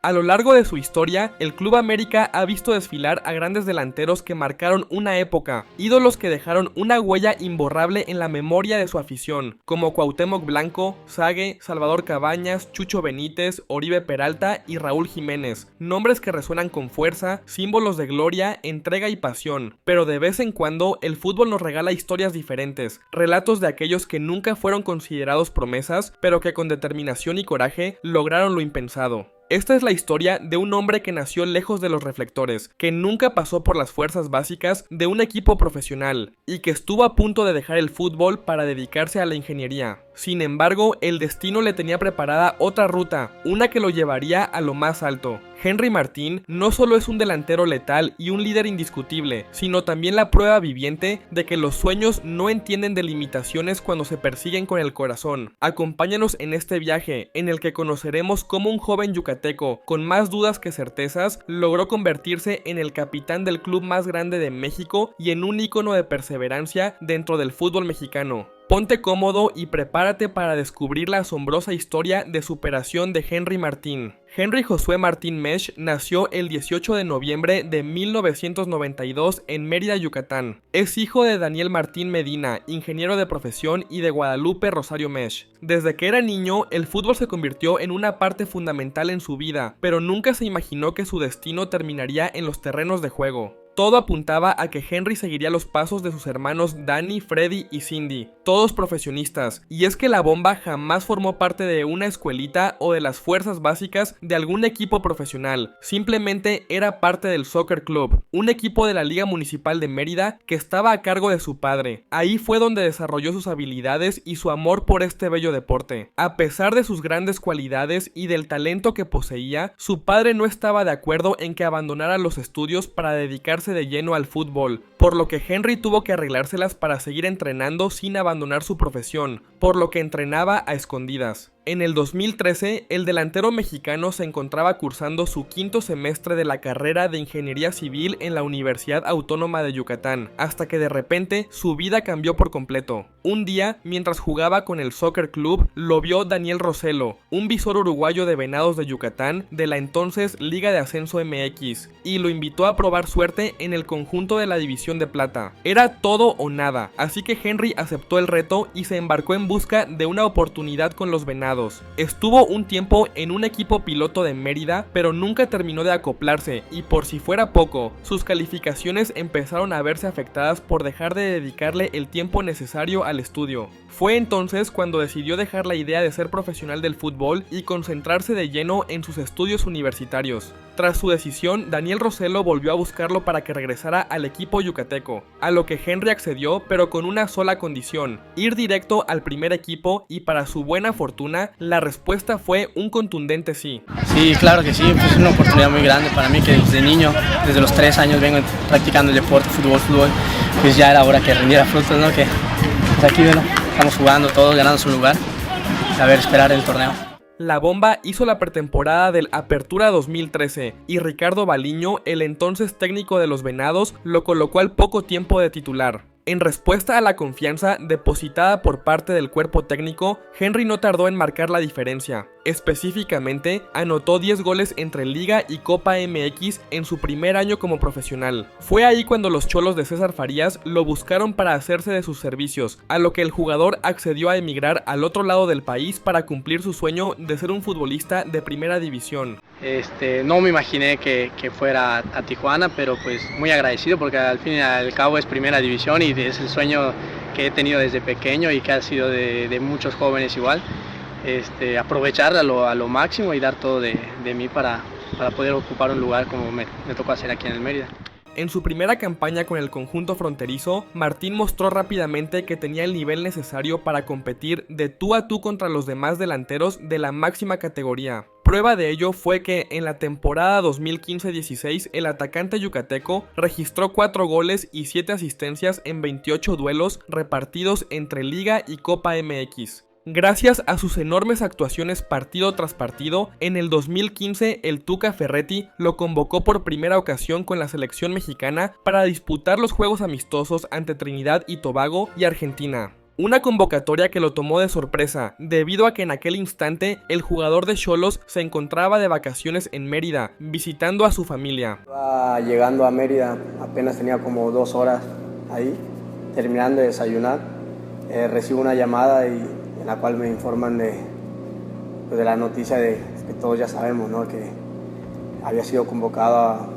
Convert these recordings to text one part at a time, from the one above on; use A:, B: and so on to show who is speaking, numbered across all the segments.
A: A lo largo de su historia, el Club América ha visto desfilar a grandes delanteros que marcaron una época, ídolos que dejaron una huella imborrable en la memoria de su afición, como Cuauhtémoc Blanco, Sague, Salvador Cabañas, Chucho Benítez, Oribe Peralta y Raúl Jiménez, nombres que resuenan con fuerza, símbolos de gloria, entrega y pasión, pero de vez en cuando el fútbol nos regala historias diferentes, relatos de aquellos que nunca fueron considerados promesas, pero que con determinación y coraje lograron lo impensado. Esta es la historia de un hombre que nació lejos de los reflectores, que nunca pasó por las fuerzas básicas de un equipo profesional y que estuvo a punto de dejar el fútbol para dedicarse a la ingeniería. Sin embargo, el destino le tenía preparada otra ruta, una que lo llevaría a lo más alto. Henry Martín no solo es un delantero letal y un líder indiscutible, sino también la prueba viviente de que los sueños no entienden de limitaciones cuando se persiguen con el corazón. Acompáñanos en este viaje, en el que conoceremos cómo un joven yucateco, con más dudas que certezas, logró convertirse en el capitán del club más grande de México y en un ícono de perseverancia dentro del fútbol mexicano. Ponte cómodo y prepárate para descubrir la asombrosa historia de superación de Henry Martín. Henry Josué Martín Mesch nació el 18 de noviembre de 1992 en Mérida, Yucatán. Es hijo de Daniel Martín Medina, ingeniero de profesión, y de Guadalupe Rosario Mesch. Desde que era niño, el fútbol se convirtió en una parte fundamental en su vida, pero nunca se imaginó que su destino terminaría en los terrenos de juego. Todo apuntaba a que Henry seguiría los pasos de sus hermanos Danny, Freddy y Cindy, todos profesionistas, y es que la bomba jamás formó parte de una escuelita o de las fuerzas básicas de algún equipo profesional, simplemente era parte del Soccer Club, un equipo de la Liga Municipal de Mérida que estaba a cargo de su padre. Ahí fue donde desarrolló sus habilidades y su amor por este bello deporte. A pesar de sus grandes cualidades y del talento que poseía, su padre no estaba de acuerdo en que abandonara los estudios para dedicarse de lleno al fútbol, por lo que Henry tuvo que arreglárselas para seguir entrenando sin abandonar su profesión, por lo que entrenaba a escondidas. En el 2013, el delantero mexicano se encontraba cursando su quinto semestre de la carrera de Ingeniería Civil en la Universidad Autónoma de Yucatán, hasta que de repente su vida cambió por completo. Un día, mientras jugaba con el Soccer Club, lo vio Daniel Roselo, un visor uruguayo de Venados de Yucatán de la entonces Liga de Ascenso MX, y lo invitó a probar suerte en el conjunto de la División de Plata. Era todo o nada, así que Henry aceptó el reto y se embarcó en busca de una oportunidad con los Venados. Estuvo un tiempo en un equipo piloto de Mérida, pero nunca terminó de acoplarse, y por si fuera poco, sus calificaciones empezaron a verse afectadas por dejar de dedicarle el tiempo necesario al estudio. Fue entonces cuando decidió dejar la idea de ser profesional del fútbol y concentrarse de lleno en sus estudios universitarios. Tras su decisión, Daniel Roselo volvió a buscarlo para que regresara al equipo yucateco, a lo que Henry accedió, pero con una sola condición: ir directo al primer equipo, y para su buena fortuna, la respuesta fue un contundente sí.
B: Sí, claro que sí, pues es una oportunidad muy grande para mí, que desde niño, desde los 3 años vengo practicando el deporte, fútbol, pues ya era hora que rindiera frutos, ¿no? Que pues aquí, bueno, estamos jugando todos, ganando su lugar, a ver, esperar el torneo.
A: La bomba hizo la pretemporada del Apertura 2013 y Ricardo Baliño, el entonces técnico de los Venados, lo colocó al poco tiempo de titular. En respuesta a la confianza depositada por parte del cuerpo técnico, Henry no tardó en marcar la diferencia. Específicamente, anotó 10 goles entre Liga y Copa MX en su primer año como profesional. Fue ahí cuando los Cholos de César Farías lo buscaron para hacerse de sus servicios, a lo que el jugador accedió a emigrar al otro lado del país para cumplir su sueño de ser un futbolista de primera división.
B: No me imaginé que fuera a Tijuana, pero pues muy agradecido, porque al fin y al cabo es primera división y es el sueño que he tenido desde pequeño y que ha sido de muchos jóvenes igual. Aprovechar a lo máximo y dar todo de mí para poder ocupar un lugar como me tocó hacer aquí en el Mérida.
A: En su primera campaña con el conjunto fronterizo, Martín mostró rápidamente que tenía el nivel necesario para competir de tú a tú contra los demás delanteros de la máxima categoría. Prueba de ello fue que en la temporada 2015-16 el atacante yucateco registró 4 goles y 7 asistencias en 28 duelos repartidos entre Liga y Copa MX. Gracias a sus enormes actuaciones partido tras partido, en el 2015 el Tuca Ferretti lo convocó por primera ocasión con la selección mexicana para disputar los juegos amistosos ante Trinidad y Tobago y Argentina. Una convocatoria que lo tomó de sorpresa, debido a que en aquel instante el jugador de Xolos se encontraba de vacaciones en Mérida, visitando a su familia.
C: Estaba llegando a Mérida, apenas tenía como 2 horas ahí, terminando de desayunar. Recibo una llamada en la cual me informan de la noticia de que todos ya sabemos, ¿no? Que había sido convocado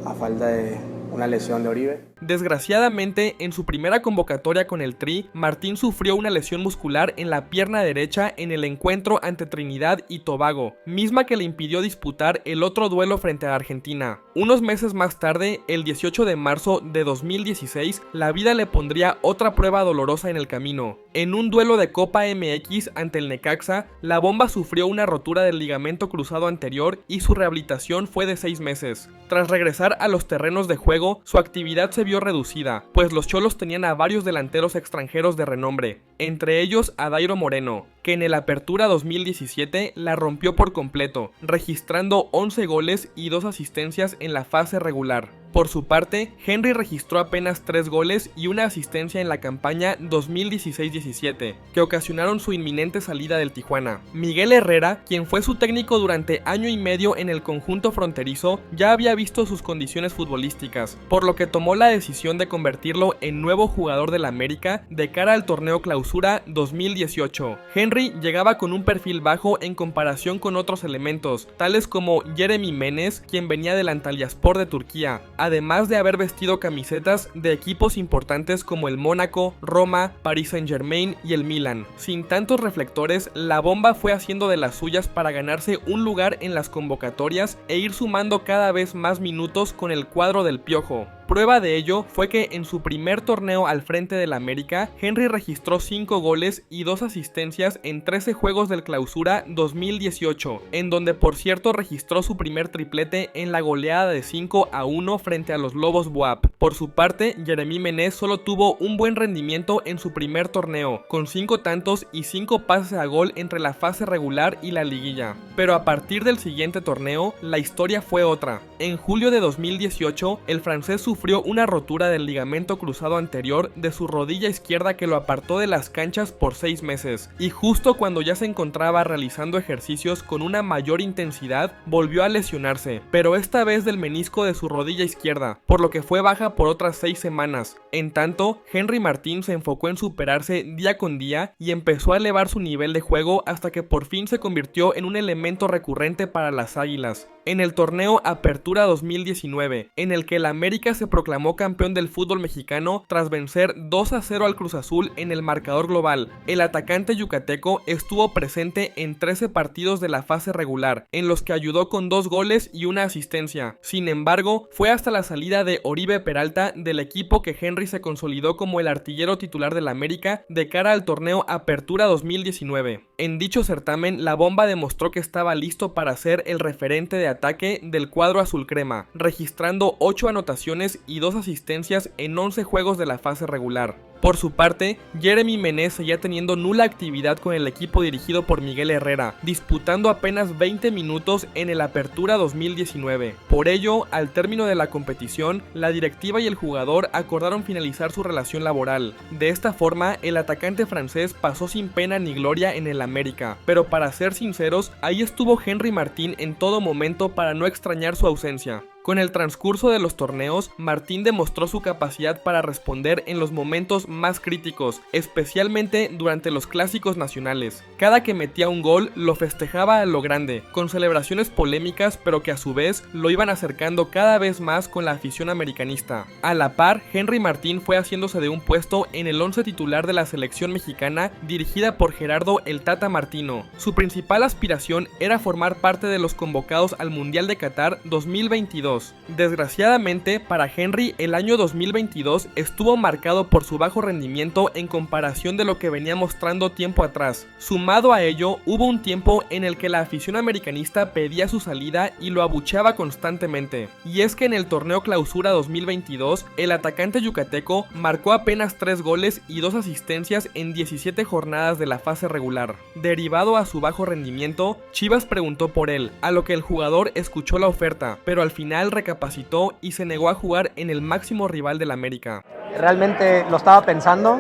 C: a falta de una lesión de Oribe.
A: Desgraciadamente, en su primera convocatoria con el Tri, Martín sufrió una lesión muscular en la pierna derecha en el encuentro ante Trinidad y Tobago, misma que le impidió disputar el otro duelo frente a Argentina. Unos meses más tarde, el 18 de marzo de 2016, la vida le pondría otra prueba dolorosa en el camino. En un duelo de Copa MX ante el Necaxa, la Bomba sufrió una rotura del ligamento cruzado anterior y su rehabilitación fue de 6 meses. Tras regresar a los terrenos de juego, su actividad se vio reducida, pues los Xolos tenían a varios delanteros extranjeros de renombre, entre ellos a Dairo Moreno, que en el Apertura 2017 la rompió por completo, registrando 11 goles y 2 asistencias en la fase regular. Por su parte, Henry registró apenas 3 goles y una asistencia en la campaña 2016-17, que ocasionaron su inminente salida del Tijuana. Miguel Herrera, quien fue su técnico durante año y medio en el conjunto fronterizo, ya había visto sus condiciones futbolísticas, por lo que tomó la decisión de convertirlo en nuevo jugador del América de cara al torneo Clausura 2018. Henry llegaba con un perfil bajo en comparación con otros elementos, tales como Yeremy Menez, quien venía del Antalyaspor de Turquía, además de haber vestido camisetas de equipos importantes como el Mónaco, Roma, Paris Saint-Germain y el Milan. Sin tantos reflectores, la Bomba fue haciendo de las suyas para ganarse un lugar en las convocatorias e ir sumando cada vez más minutos con el cuadro del Piojo. Prueba de ello fue que en su primer torneo al frente del América, Henry registró 5 goles y 2 asistencias en 13 juegos del Clausura 2018, en donde por cierto registró su primer triplete en la goleada de 5-1 frente a los Lobos Buap. Por su parte, Yeremy Menez solo tuvo un buen rendimiento en su primer torneo, con 5 tantos y 5 pases a gol entre la fase regular y la liguilla. Pero a partir del siguiente torneo, la historia fue otra. En julio de 2018, el francés sufrió una rotura del ligamento cruzado anterior de su rodilla izquierda que lo apartó de las canchas por 6 meses, y justo cuando ya se encontraba realizando ejercicios con una mayor intensidad, volvió a lesionarse, pero esta vez del menisco de su rodilla izquierda, por lo que fue baja por otras 6 semanas. En tanto, Henry Martín se enfocó en superarse día con día y empezó a elevar su nivel de juego hasta que por fin se convirtió en un elemento recurrente para las Águilas. En el torneo Apertura 2019, en el que el América se proclamó campeón del fútbol mexicano tras vencer 2-0 al Cruz Azul en el marcador global, el atacante yucateco estuvo presente en 13 partidos de la fase regular, en los que ayudó con 2 goles y una asistencia. Sin embargo, fue hasta la salida de Oribe Peralta del equipo que Henry se consolidó como el artillero titular del América de cara al torneo Apertura 2019. En dicho certamen, la Bomba demostró que estaba listo para ser el referente de ataque del cuadro azul crema, registrando 8 anotaciones y 2 asistencias en 11 juegos de la fase regular. Por su parte, Yeremy Menez seguía teniendo nula actividad con el equipo dirigido por Miguel Herrera, disputando apenas 20 minutos en el Apertura 2019. Por ello, al término de la competición, la directiva y el jugador acordaron finalizar su relación laboral. De esta forma, el atacante francés pasó sin pena ni gloria en el América, pero para ser sinceros, ahí estuvo Henry Martín en todo momento para no extrañar su ausencia. Con el transcurso de los torneos, Martín demostró su capacidad para responder en los momentos más críticos, especialmente durante los clásicos nacionales. Cada que metía un gol, lo festejaba a lo grande, con celebraciones polémicas, pero que a su vez lo iban acercando cada vez más con la afición americanista. A la par, Henry Martín fue haciéndose de un puesto en el 11 titular de la selección mexicana, dirigida por Gerardo el Tata Martino. Su principal aspiración era formar parte de los convocados al Mundial de Qatar 2022. Desgraciadamente para Henry, el año 2022 estuvo marcado por su bajo rendimiento en comparación de lo que venía mostrando tiempo atrás. Sumado a ello, hubo un tiempo en el que la afición americanista pedía su salida y lo abucheaba constantemente. Y es que en el torneo Clausura 2022, el atacante yucateco marcó apenas 3 goles y 2 asistencias en 17 jornadas de la fase regular. Derivado a su bajo rendimiento, Chivas preguntó por él, a lo que el jugador escuchó la oferta, pero al final recapacitó y se negó a jugar en el máximo rival del América.
C: Realmente lo estaba pensando,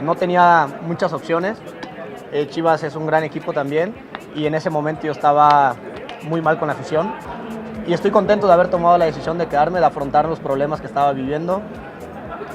C: no tenía muchas opciones. Chivas es un gran equipo también y en ese momento yo estaba muy mal con la afición y estoy contento de haber tomado la decisión de quedarme, de afrontar los problemas que estaba viviendo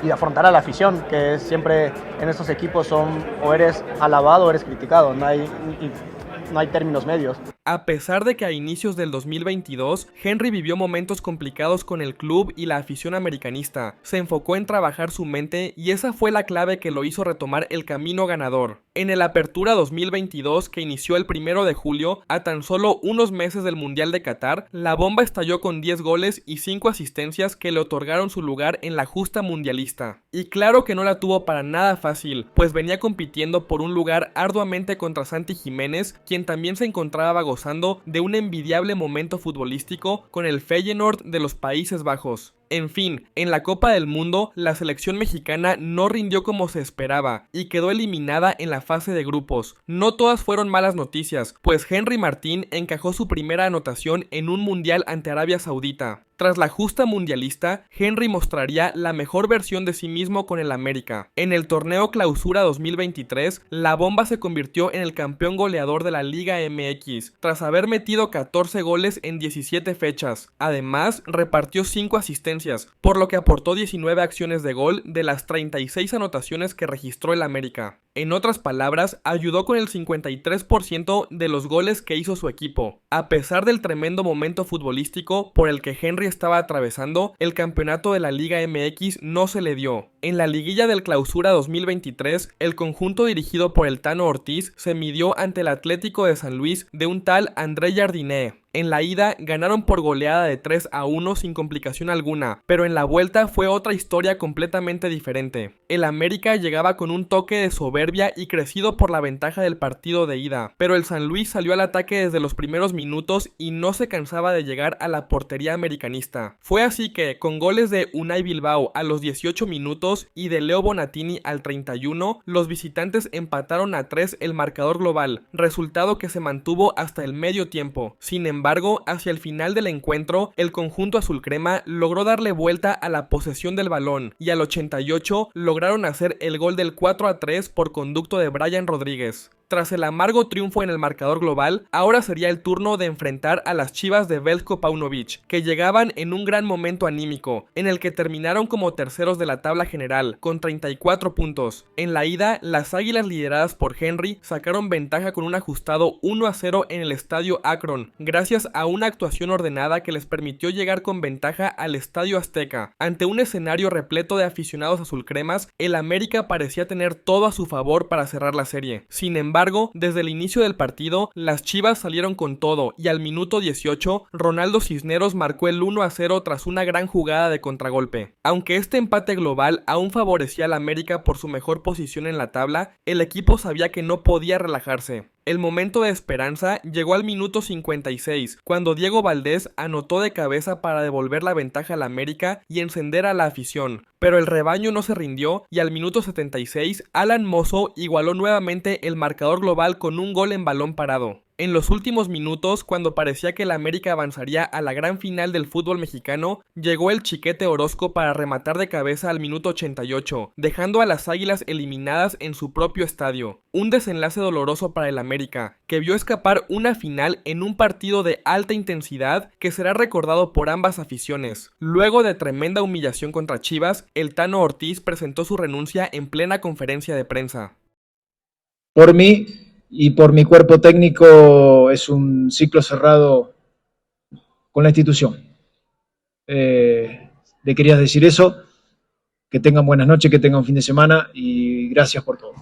C: y de afrontar a la afición, que siempre en estos equipos o eres alabado o eres criticado, no hay términos medios.
A: A pesar de que a inicios del 2022, Henry vivió momentos complicados con el club y la afición americanista, se enfocó en trabajar su mente y esa fue la clave que lo hizo retomar el camino ganador. En el Apertura 2022, que inició el 1 de julio, a tan solo unos meses del Mundial de Qatar, la bomba estalló con 10 goles y 5 asistencias que le otorgaron su lugar en la justa mundialista. Y claro que no la tuvo para nada fácil, pues venía compitiendo por un lugar arduamente contra Santi Jiménez, quien también se encontraba gozando de un envidiable momento futbolístico con el Feyenoord de los Países Bajos. En fin, en la Copa del Mundo, la selección mexicana no rindió como se esperaba y quedó eliminada en la fase de grupos. No todas fueron malas noticias, pues Henry Martín encajó su primera anotación en un mundial ante Arabia Saudita. Tras la justa mundialista, Henry mostraría la mejor versión de sí mismo con el América. En el torneo Clausura 2023, la bomba se convirtió en el campeón goleador de la Liga MX, tras haber metido 14 goles en 17 fechas. Además, repartió 5 asistencias, por lo que aportó 19 acciones de gol de las 36 anotaciones que registró el América. En otras palabras, ayudó con el 53% de los goles que hizo su equipo. A pesar del tremendo momento futbolístico por el que Henry estaba atravesando, el campeonato de la Liga MX no se le dio. En la liguilla del Clausura 2023, el conjunto dirigido por el Tano Ortiz se midió ante el Atlético de San Luis de un tal André Jardiné. En la ida ganaron por goleada de 3-1 sin complicación alguna, pero en la vuelta fue otra historia completamente diferente. El América llegaba con un toque de soberbia y crecido por la ventaja del partido de ida, pero el San Luis salió al ataque desde los primeros minutos y no se cansaba de llegar a la portería americanista. Fue así que, con goles de Unai Bilbao a los 18 minutos y de Leo Bonatini al 31, los visitantes empataron a 3 el marcador global, resultado que se mantuvo hasta el medio tiempo. Sin embargo, hacia el final del encuentro, el conjunto azul crema logró darle vuelta a la posesión del balón y al 88 lograron hacer el gol del 4-3 por conducto de Brian Rodríguez. Tras el amargo triunfo en el marcador global, ahora sería el turno de enfrentar a las Chivas de Veljko Paunovic, que llegaban en un gran momento anímico, en el que terminaron como terceros de la tabla general, con 34 puntos. En la ida, las Águilas lideradas por Henry sacaron ventaja con un ajustado 1-0 en el estadio Akron, gracias a una actuación ordenada que les permitió llegar con ventaja al Estadio Azteca. Ante un escenario repleto de aficionados azulcremas, el América parecía tener todo a su favor para cerrar la serie. Sin embargo, desde el inicio del partido, las Chivas salieron con todo y al minuto 18, Ronaldo Cisneros marcó el 1-0 tras una gran jugada de contragolpe. Aunque este empate global aún favorecía al América por su mejor posición en la tabla, el equipo sabía que no podía relajarse. El momento de esperanza llegó al minuto 56, cuando Diego Valdés anotó de cabeza para devolver la ventaja al América y encender a la afición. Pero el rebaño no se rindió y al minuto 76, Alan Mozo igualó nuevamente el marcador global con un gol en balón parado. En los últimos minutos, cuando parecía que el América avanzaría a la gran final del fútbol mexicano, llegó el Chiquete Orozco para rematar de cabeza al minuto 88, dejando a las Águilas eliminadas en su propio estadio. Un desenlace doloroso para el América, que vio escapar una final en un partido de alta intensidad que será recordado por ambas aficiones. Luego de tremenda humillación contra Chivas, el Tano Ortiz presentó su renuncia en plena conferencia de prensa.
D: Por mí y por mi cuerpo técnico es un ciclo cerrado con la institución. Le quería decir eso, que tengan buenas noches, que tengan un fin de semana y gracias por todo.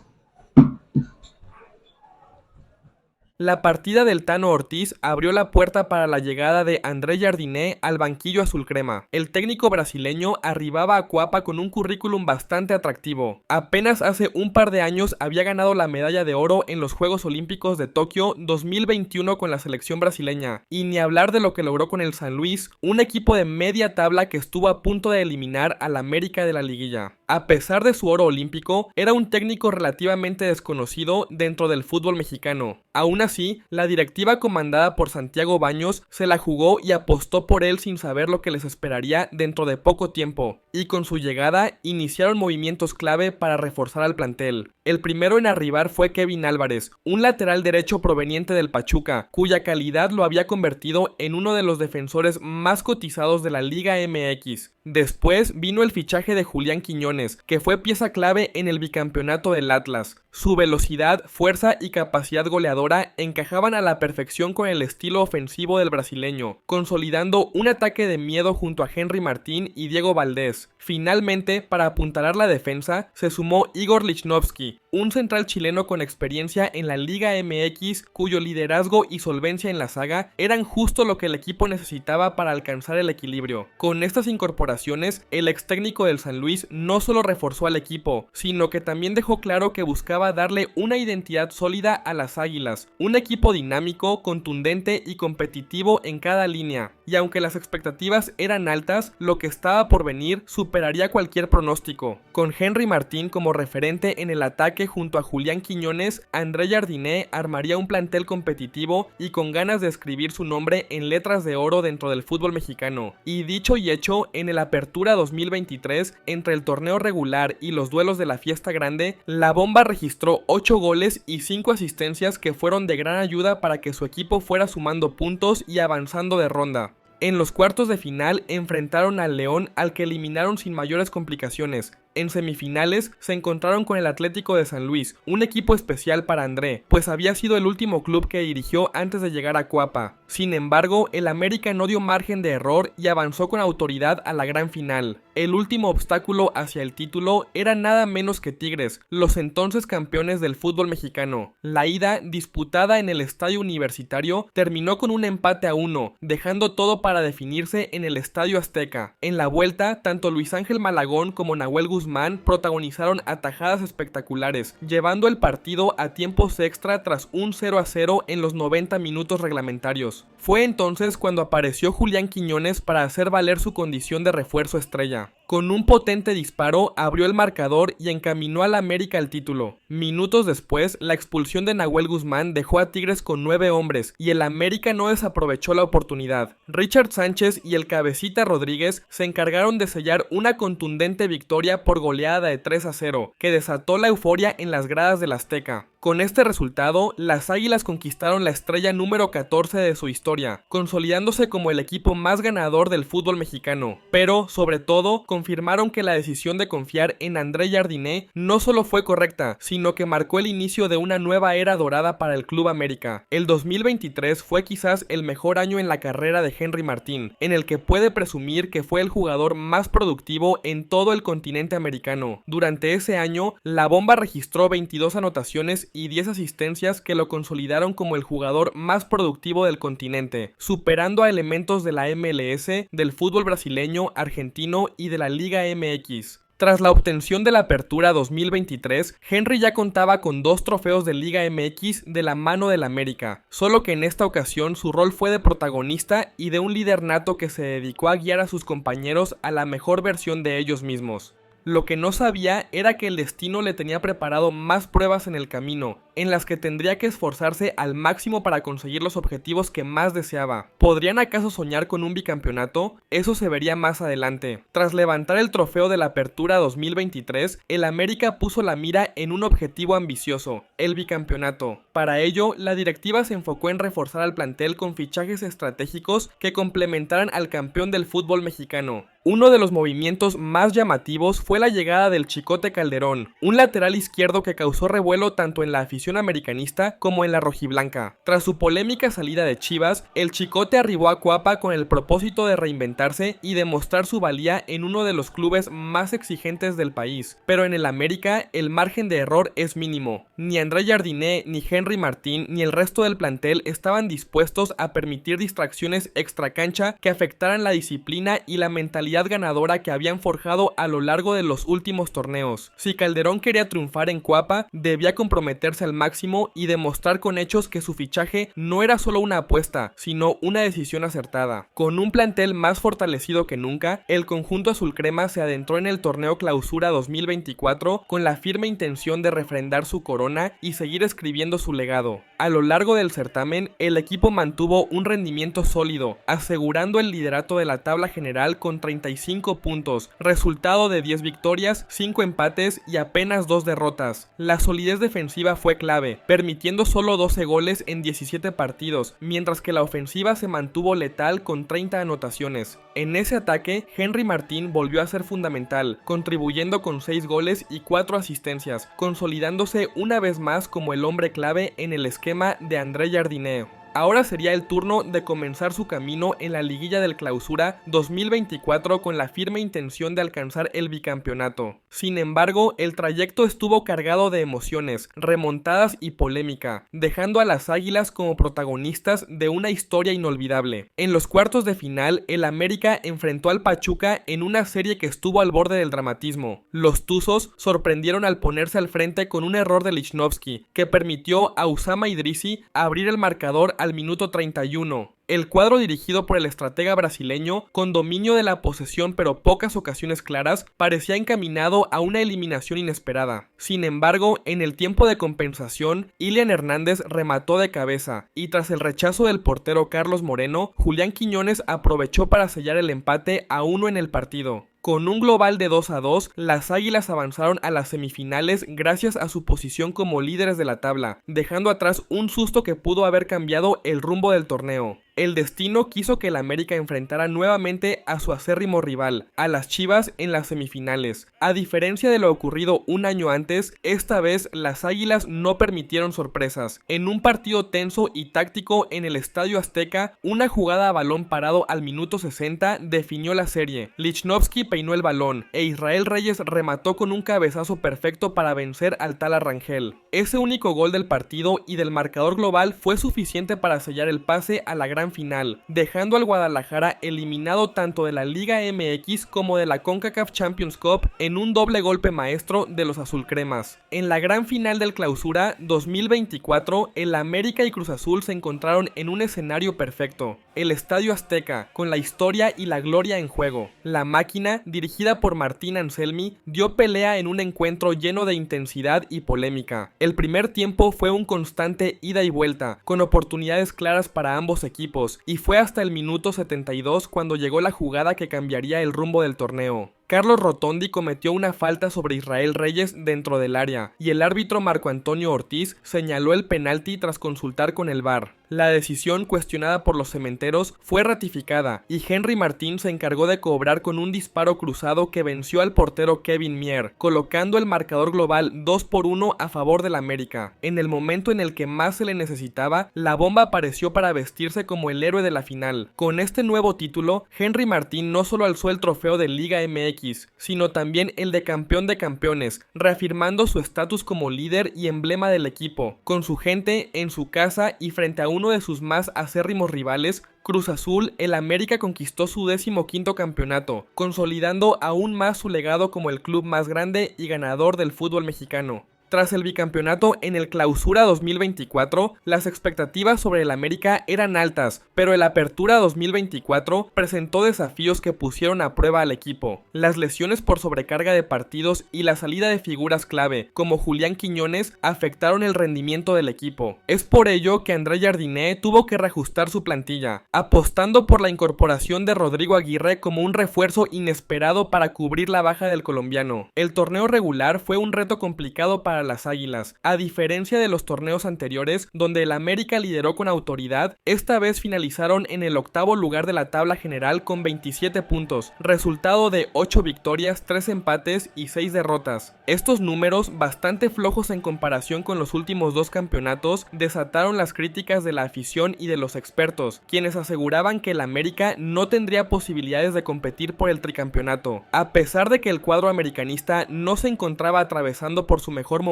A: La partida del Tano Ortiz abrió la puerta para la llegada de André Jardiné al banquillo azulcrema. El técnico brasileño arribaba a Cuapa con un currículum bastante atractivo. Apenas hace un par de años había ganado la medalla de oro en los Juegos Olímpicos de Tokio 2021 con la selección brasileña. Y ni hablar de lo que logró con el San Luis, un equipo de media tabla que estuvo a punto de eliminar al América de la liguilla. A pesar de su oro olímpico, era un técnico relativamente desconocido dentro del fútbol mexicano. Aún así, así, la directiva comandada por Santiago Baños se la jugó y apostó por él sin saber lo que les esperaría dentro de poco tiempo, y con su llegada iniciaron movimientos clave para reforzar al plantel. El primero en arribar fue Kevin Álvarez, un lateral derecho proveniente del Pachuca, cuya calidad lo había convertido en uno de los defensores más cotizados de la Liga MX. Después vino el fichaje de Julián Quiñones, que fue pieza clave en el bicampeonato del Atlas. Su velocidad, fuerza y capacidad goleadora encajaban a la perfección con el estilo ofensivo del brasileño, consolidando un ataque de miedo junto a Henry Martín y Diego Valdés. Finalmente, para apuntalar la defensa, se sumó Igor Lichnowsky, un central chileno con experiencia en la Liga MX, cuyo liderazgo y solvencia en la saga eran justo lo que el equipo necesitaba para alcanzar el equilibrio. Con estas incorporaciones, el ex técnico del San Luis no solo reforzó al equipo, sino que también dejó claro que buscaba darle una identidad sólida a las Águilas, un equipo dinámico, contundente y competitivo en cada línea. Y aunque las expectativas eran altas, lo que estaba por venir superaría cualquier pronóstico. Con Henry Martín como referente en el ataque junto a Julián Quiñones, André Jardiné armaría un plantel competitivo y con ganas de escribir su nombre en letras de oro dentro del fútbol mexicano. Y dicho y hecho, en el Apertura 2023, entre el torneo regular y los duelos de la fiesta grande, la Bomba registró 8 goles y 5 asistencias que fueron de gran ayuda para que su equipo fuera sumando puntos y avanzando de ronda. En los cuartos de final enfrentaron al León, al que eliminaron sin mayores complicaciones. En semifinales se encontraron con el Atlético de San Luis, un equipo especial para André, pues había sido el último club que dirigió antes de llegar a Cuapa. Sin embargo, el América no dio margen de error y avanzó con autoridad a la gran final. El último obstáculo hacia el título era nada menos que Tigres, los entonces campeones del fútbol mexicano. La ida, disputada en el Estadio Universitario, terminó con un empate a 1, dejando todo para definirse en el Estadio Azteca. En la vuelta, tanto Luis Ángel Malagón como Nahuel Guzmán protagonizaron atajadas espectaculares, llevando el partido a tiempos extra tras un 0-0 en los 90 minutos reglamentarios. Fue entonces cuando apareció Julián Quiñones para hacer valer su condición de refuerzo estrella. Con un potente disparo abrió el marcador y encaminó al América al título. Minutos después, la expulsión de Nahuel Guzmán dejó a Tigres con 9 hombres y el América no desaprovechó la oportunidad. Richard Sánchez y el Cabecita Rodríguez se encargaron de sellar una contundente victoria por goleada de 3-0, que desató la euforia en las gradas del Azteca. Con este resultado, las Águilas conquistaron la estrella número 14 de su historia, consolidándose como el equipo más ganador del fútbol mexicano. Pero, sobre todo, confirmaron que la decisión de confiar en André Jardiné no solo fue correcta, sino que marcó el inicio de una nueva era dorada para el Club América. El 2023 fue quizás el mejor año en la carrera de Henry Martín, en el que puede presumir que fue el jugador más productivo en todo el continente americano. Durante ese año, la Bomba registró 22 anotaciones y 10 asistencias que lo consolidaron como el jugador más productivo del continente, superando a elementos de la MLS, del fútbol brasileño, argentino y de la Liga MX. Tras la obtención de la Apertura 2023, Henry ya contaba con 2 trofeos de Liga MX de la mano del América, solo que en esta ocasión su rol fue de protagonista y de un líder nato que se dedicó a guiar a sus compañeros a la mejor versión de ellos mismos. Lo que no sabía era que el destino le tenía preparado más pruebas en el camino, en las que tendría que esforzarse al máximo para conseguir los objetivos que más deseaba. ¿Podrían acaso soñar con un bicampeonato? Eso se vería más adelante. Tras levantar el trofeo de la Apertura 2023, el América puso la mira en un objetivo ambicioso, el bicampeonato. Para ello, la directiva se enfocó en reforzar al plantel con fichajes estratégicos que complementaran al campeón del fútbol mexicano. Uno de los movimientos más llamativos fue la llegada del Chicote Calderón, un lateral izquierdo que causó revuelo tanto en la afición americanista como en la rojiblanca. Tras su polémica salida de Chivas, el Chicote arribó a Cuapa con el propósito de reinventarse y demostrar su valía en uno de los clubes más exigentes del país. Pero en el América, el margen de error es mínimo. Ni André Jardiné, ni Henry Martín, ni el resto del plantel estaban dispuestos a permitir distracciones extracancha que afectaran la disciplina y la mentalidad ganadora que habían forjado a lo largo de los últimos torneos. Si Calderón quería triunfar en Cuapa, debía comprometerse al máximo y demostrar con hechos que su fichaje no era solo una apuesta, sino una decisión acertada. Con un plantel más fortalecido que nunca, el conjunto azul crema se adentró en el torneo Clausura 2024 con la firme intención de refrendar su corona y seguir escribiendo su legado. A lo largo del certamen, el equipo mantuvo un rendimiento sólido, asegurando el liderato de la tabla general con 35 puntos, resultado de 10 victorias, 5 empates y apenas 2 derrotas. La solidez defensiva fue clave, permitiendo solo 12 goles en 17 partidos, mientras que la ofensiva se mantuvo letal con 30 anotaciones. En ese ataque, Henry Martín volvió a ser fundamental, contribuyendo con 6 goles y 4 asistencias, consolidándose una vez más como el hombre clave en el esquema de André Jardiné. Ahora sería el turno de comenzar su camino en la liguilla del Clausura 2024 con la firme intención de alcanzar el bicampeonato. Sin embargo, el trayecto estuvo cargado de emociones, remontadas y polémica, dejando a las Águilas como protagonistas de una historia inolvidable. En los cuartos de final, el América enfrentó al Pachuca en una serie que estuvo al borde del dramatismo. Los Tuzos sorprendieron al ponerse al frente con un error de Lichnowsky, que permitió a Usama Idrissi abrir el marcador al minuto 31. El cuadro dirigido por el estratega brasileño, con dominio de la posesión pero pocas ocasiones claras, parecía encaminado a una eliminación inesperada. Sin embargo, en el tiempo de compensación, Ilian Hernández remató de cabeza, y tras el rechazo del portero Carlos Moreno, Julián Quiñones aprovechó para sellar el empate a 1 en el partido. Con un global de 2-2, las Águilas avanzaron a las semifinales gracias a su posición como líderes de la tabla, dejando atrás un susto que pudo haber cambiado el rumbo del torneo. El destino quiso que el América enfrentara nuevamente a su acérrimo rival, a las Chivas, en las semifinales. A diferencia de lo ocurrido un año antes, esta vez las Águilas no permitieron sorpresas. En un partido tenso y táctico en el Estadio Azteca, una jugada a balón parado al minuto 60 definió la serie. Lichnowsky peinó el balón e Israel Reyes remató con un cabezazo perfecto para vencer al Tala Rangel. Ese único gol del partido y del marcador global fue suficiente para sellar el pase a la gran final, dejando al Guadalajara eliminado tanto de la Liga MX como de la CONCACAF Champions Cup en un doble golpe maestro de los azulcremas. En la gran final del Clausura 2024, el América y Cruz Azul se encontraron en un escenario perfecto, el Estadio Azteca, con la historia y la gloria en juego. La máquina, dirigida por Martín Anselmi, dio pelea en un encuentro lleno de intensidad y polémica. El primer tiempo fue un constante ida y vuelta, con oportunidades claras para ambos equipos, y fue hasta el minuto 72 cuando llegó la jugada que cambiaría el rumbo del torneo. Carlos Rotondi cometió una falta sobre Israel Reyes dentro del área, y el árbitro Marco Antonio Ortiz señaló el penalti tras consultar con el VAR. La decisión, cuestionada por los cementeros, fue ratificada, y Henry Martín se encargó de cobrar con un disparo cruzado que venció al portero Kevin Mier, colocando el marcador global 2-1 a favor del América. En el momento en el que más se le necesitaba, la bomba apareció para vestirse como el héroe de la final. Con este nuevo título, Henry Martín no solo alzó el trofeo de Liga MX, sino también el de campeón de campeones, reafirmando su estatus como líder y emblema del equipo. Con su gente, en su casa y frente a uno de sus más acérrimos rivales, Cruz Azul, el América conquistó su 15º campeonato, consolidando aún más su legado como el club más grande y ganador del fútbol mexicano. Tras el bicampeonato en el Clausura 2024, las expectativas sobre el América eran altas, pero el Apertura 2024 presentó desafíos que pusieron a prueba al equipo. Las lesiones por sobrecarga de partidos y la salida de figuras clave, como Julián Quiñones, afectaron el rendimiento del equipo. Es por ello que André Jardiné tuvo que reajustar su plantilla, apostando por la incorporación de Rodrigo Aguirre como un refuerzo inesperado para cubrir la baja del colombiano. El torneo regular fue un reto complicado para las Águilas. A diferencia de los torneos anteriores, donde el América lideró con autoridad, esta vez finalizaron en el 8º lugar de la tabla general con 27 puntos, resultado de 8 victorias, 3 empates y 6 derrotas. Estos números, bastante flojos en comparación con los últimos 2 campeonatos, desataron las críticas de la afición y de los expertos, quienes aseguraban que el América no tendría posibilidades de competir por el tricampeonato. A pesar de que el cuadro americanista no se encontraba atravesando por su mejor momento,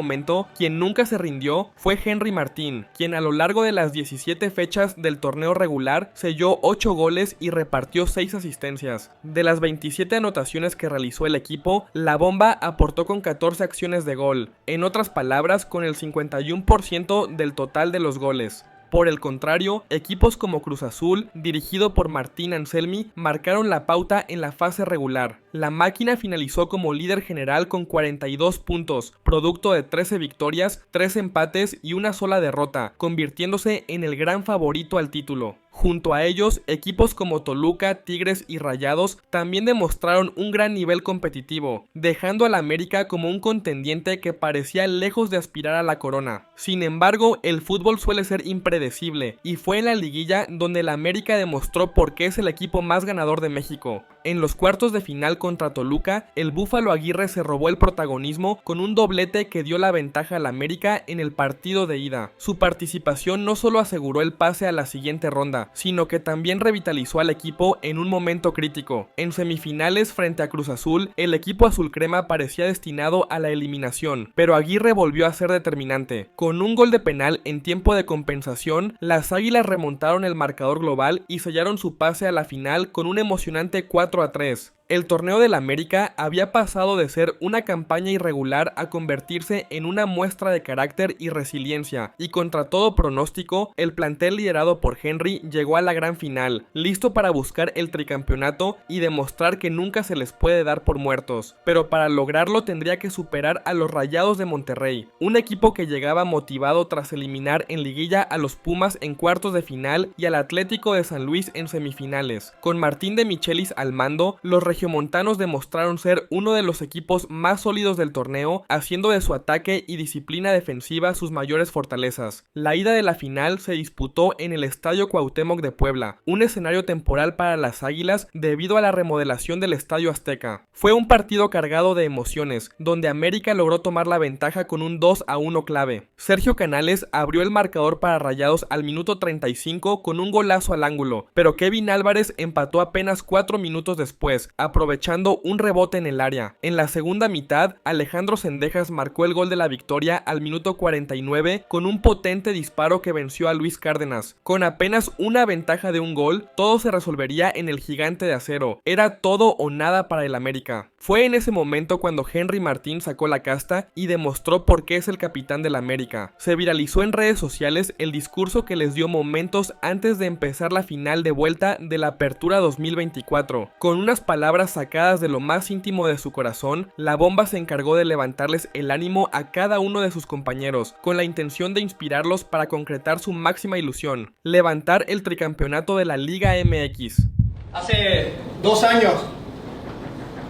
A: quien nunca se rindió fue Henry Martín, quien a lo largo de las 17 fechas del torneo regular selló 8 goles y repartió 6 asistencias. De las 27 anotaciones que realizó el equipo, la bomba aportó con 14 acciones de gol, en otras palabras con el 51% del total de los goles. Por el contrario, equipos como Cruz Azul, dirigido por Martín Anselmi, marcaron la pauta en la fase regular. La máquina finalizó como líder general con 42 puntos, producto de 13 victorias, 3 empates y una sola derrota, convirtiéndose en el gran favorito al título. Junto a ellos, equipos como Toluca, Tigres y Rayados también demostraron un gran nivel competitivo, dejando al América como un contendiente que parecía lejos de aspirar a la corona. Sin embargo, el fútbol suele ser impredecible, y fue en la liguilla donde el América demostró por qué es el equipo más ganador de México. En los cuartos de final contra Toluca, el Búfalo Aguirre se robó el protagonismo con un doblete que dio la ventaja al América en el partido de ida. Su participación no solo aseguró el pase a la siguiente ronda, sino que también revitalizó al equipo en un momento crítico. En semifinales frente a Cruz Azul, el equipo azulcrema parecía destinado a la eliminación, pero Aguirre volvió a ser determinante. Con un gol de penal en tiempo de compensación, las Águilas remontaron el marcador global y sellaron su pase a la final con un emocionante 4-3. El torneo del América había pasado de ser una campaña irregular a convertirse en una muestra de carácter y resiliencia, y contra todo pronóstico, el plantel liderado por Henry llegó a la gran final, listo para buscar el tricampeonato y demostrar que nunca se les puede dar por muertos. Pero para lograrlo tendría que superar a los Rayados de Monterrey, un equipo que llegaba motivado tras eliminar en liguilla a los Pumas en cuartos de final y al Atlético de San Luis en semifinales. Con Martín de Michelis al mando, los regiomontanos demostraron ser uno de los equipos más sólidos del torneo, haciendo de su ataque y disciplina defensiva sus mayores fortalezas. La ida de la final se disputó en el Estadio Cuauhtémoc de Puebla, un escenario temporal para las Águilas debido a la remodelación del Estadio Azteca. Fue un partido cargado de emociones, donde América logró tomar la ventaja con un 2-1 clave. Sergio Canales abrió el marcador para Rayados al minuto 35 con un golazo al ángulo, pero Kevin Álvarez empató apenas 4 minutos después, aprovechando un rebote en el área. En la segunda mitad, Alejandro Zendejas marcó el gol de la victoria al minuto 49 con un potente disparo que venció a Luis Cárdenas. Con apenas una ventaja de un gol, todo se resolvería en el Gigante de Acero. Era todo o nada para el América. Fue en ese momento cuando Henry Martín sacó la casta y demostró por qué es el capitán del América. Se viralizó en redes sociales el discurso que les dio momentos antes de empezar la final de vuelta de la Apertura 2024. Con unas palabras sacadas de lo más íntimo de su corazón, la bomba se encargó de levantarles el ánimo a cada uno de sus compañeros, con la intención de inspirarlos para concretar su máxima ilusión: levantar el tricampeonato de la Liga MX.
E: Hace 2 años,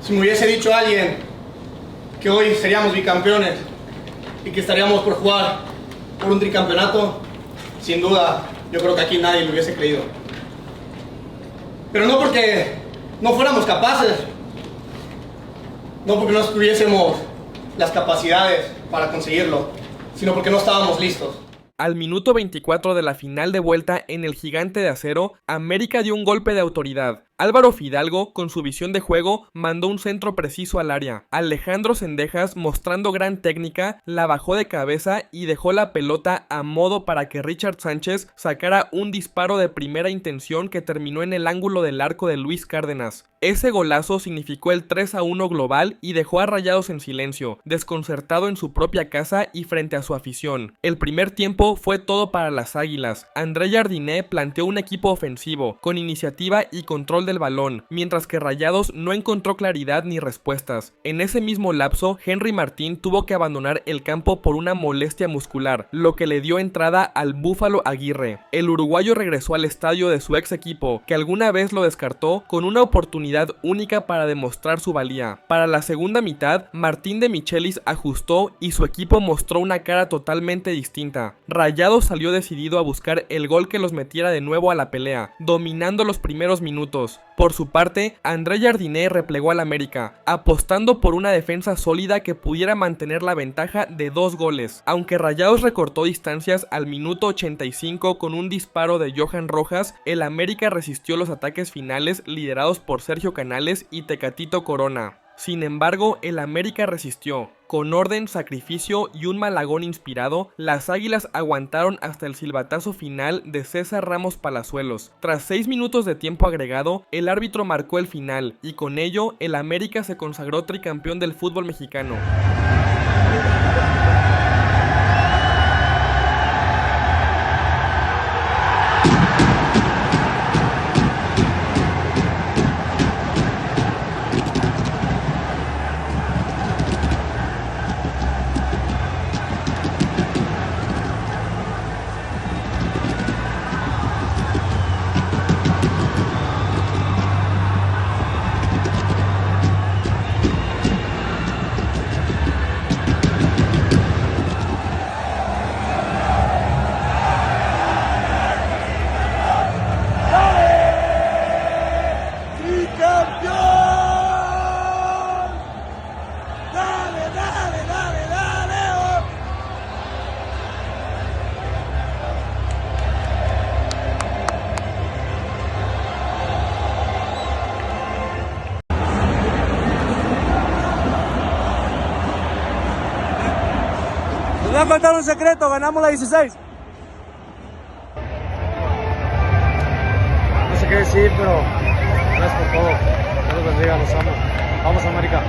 E: si me hubiese dicho alguien que hoy seríamos bicampeones y que estaríamos por jugar por un tricampeonato, sin duda, yo creo que aquí nadie lo hubiese creído. Pero no porque no fuéramos capaces, no porque no tuviésemos las capacidades para conseguirlo, sino porque no estábamos listos.
A: Al minuto 24 de la final de vuelta en el Gigante de Acero, América dio un golpe de autoridad. Álvaro Fidalgo, con su visión de juego, mandó un centro preciso al área. Alejandro Zendejas, mostrando gran técnica, la bajó de cabeza y dejó la pelota a modo para que Richard Sánchez sacara un disparo de primera intención que terminó en el ángulo del arco de Luis Cárdenas. Ese golazo significó el 3-1 global y dejó a Rayados en silencio, desconcertado en su propia casa y frente a su afición. El primer tiempo fue todo para las Águilas. André Jardiné planteó un equipo ofensivo, con iniciativa y control del balón, mientras que Rayados no encontró claridad ni respuestas. En ese mismo lapso, Henry Martín tuvo que abandonar el campo por una molestia muscular, lo que le dio entrada al Búfalo Aguirre. El uruguayo regresó al estadio de su ex equipo, que alguna vez lo descartó, con una oportunidad única para demostrar su valía. Para la segunda mitad, Martín de Michelis ajustó y su equipo mostró una cara totalmente distinta. Rayados salió decidido a buscar el gol que los metiera de nuevo a la pelea, dominando los primeros minutos. Por su parte, André Jardiné replegó al América, apostando por una defensa sólida que pudiera mantener la ventaja de 2 goles. Aunque Rayados recortó distancias al minuto 85 con un disparo de Johan Rojas, el América resistió los ataques finales liderados por Sergio Canales y Tecatito Corona. Sin embargo, el América resistió. Con orden, sacrificio y un Malagón inspirado, las Águilas aguantaron hasta el silbatazo final de César Ramos Palazuelos. Tras 6 minutos de tiempo agregado, el árbitro marcó el final, y con ello, el América se consagró tricampeón del fútbol mexicano.
F: Nos va a contar un secreto, ganamos la 16. No sé qué decir, pero gracias por todo. Dios los bendiga, los amo. Vamos, América.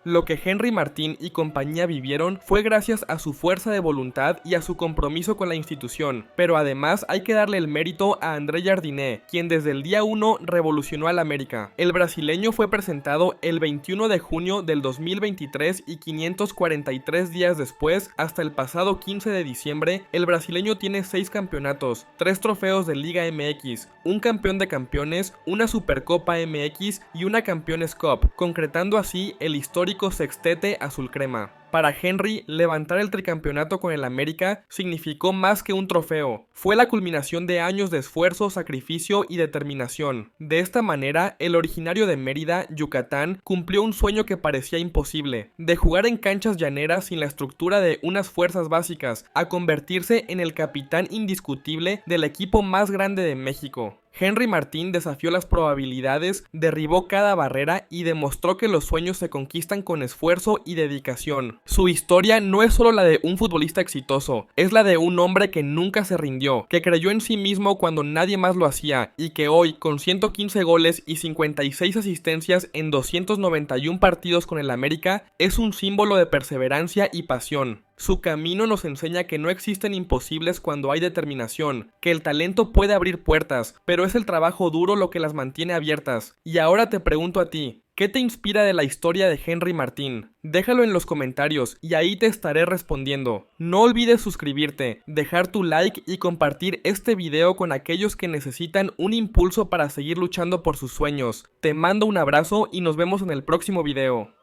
A: Lo que Henry Martín y compañía vivieron fue gracias a su fuerza de voluntad y a su compromiso con la institución, pero además hay que darle el mérito a André Jardiné, quien desde el día 1 revolucionó al América. El brasileño fue presentado el 21 de junio del 2023 y 543 días después, hasta el pasado 15 de diciembre, el brasileño tiene 6 campeonatos, 3 trofeos de Liga MX, un campeón de campeones, una Supercopa MX y una Campeones Cup, concretando así el histórico sextete azul crema. Para Henry, levantar el tricampeonato con el América significó más que un trofeo. Fue la culminación de años de esfuerzo, sacrificio y determinación. De esta manera, el originario de Mérida, Yucatán, cumplió un sueño que parecía imposible, de jugar en canchas llaneras sin la estructura de unas fuerzas básicas, a convertirse en el capitán indiscutible del equipo más grande de México. Henry Martín desafió las probabilidades, derribó cada barrera y demostró que los sueños se conquistan con esfuerzo y dedicación. Su historia no es solo la de un futbolista exitoso, es la de un hombre que nunca se rindió, que creyó en sí mismo cuando nadie más lo hacía y que hoy, con 115 goles y 56 asistencias en 291 partidos con el América, es un símbolo de perseverancia y pasión. Su camino nos enseña que no existen imposibles cuando hay determinación, que el talento puede abrir puertas, pero es el trabajo duro lo que las mantiene abiertas. Y ahora te pregunto a ti, ¿qué te inspira de la historia de Henry Martín? Déjalo en los comentarios y ahí te estaré respondiendo. No olvides suscribirte, dejar tu like y compartir este video con aquellos que necesitan un impulso para seguir luchando por sus sueños. Te mando un abrazo y nos vemos en el próximo video.